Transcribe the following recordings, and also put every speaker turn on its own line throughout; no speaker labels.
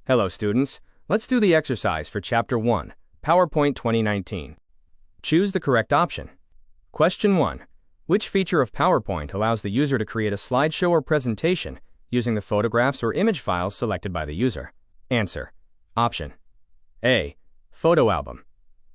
Hello students, let's do the exercise for Chapter 1, PowerPoint 2019. Choose the correct option. Question 1. Which feature of PowerPoint allows the user to create a slideshow or presentation using the photographs or image files selected by the user? Answer. Option A. Photo album.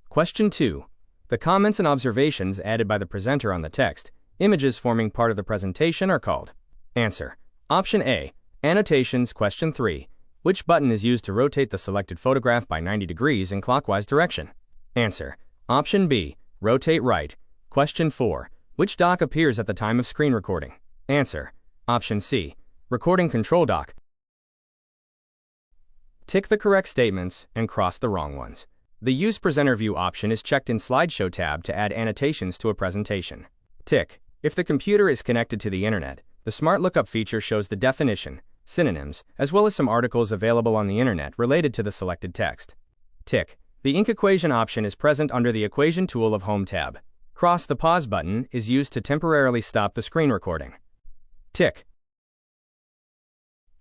Question 2. The comments and observations added by the presenter on the text, images forming part of the presentation are called. Answer. Option A. Annotations. Question 3. Which button is used to rotate the selected photograph by 90 degrees in clockwise direction? Answer. Option B. Rotate right. Question 4. Which dock appears at the time of screen recording? Answer. Option C. Recording control dock. Tick the correct statements and cross the wrong ones. The Use Presenter View option is checked in Slideshow tab to add annotations to a presentation. Tick. If the computer is connected to the internet, the Smart Lookup feature shows the definition, synonyms, as well as some articles available on the internet related to the selected text. Tick. The Ink Equation option is present under the Equation tool of Home tab. Cross the Pause button is used to temporarily stop the screen recording. Tick.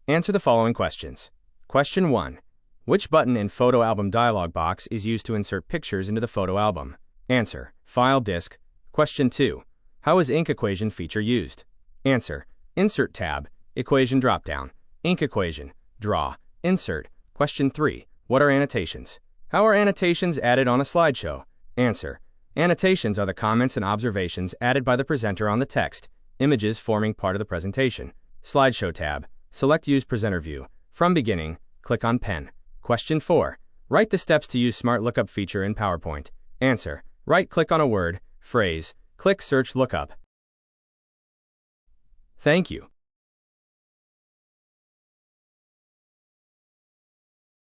Answer the following questions. Question 1. Which button in Photo Album dialog box is used to insert pictures into the photo album? Answer. File disk. Question 2. How is Ink Equation feature used? Answer. Insert tab, Equation dropdown, Ink Equation, Draw, Insert. Question 3. What are annotations? How are annotations added on a slideshow? Answer. Annotations are the comments and observations added by the presenter on the text, images forming part of the presentation. Slideshow tab. Select Use Presenter View. From Beginning, click on Pen. Question 4. Write the steps to use Smart Lookup feature in PowerPoint. Answer. Right-click on a word, phrase, click Search Lookup. Thank you.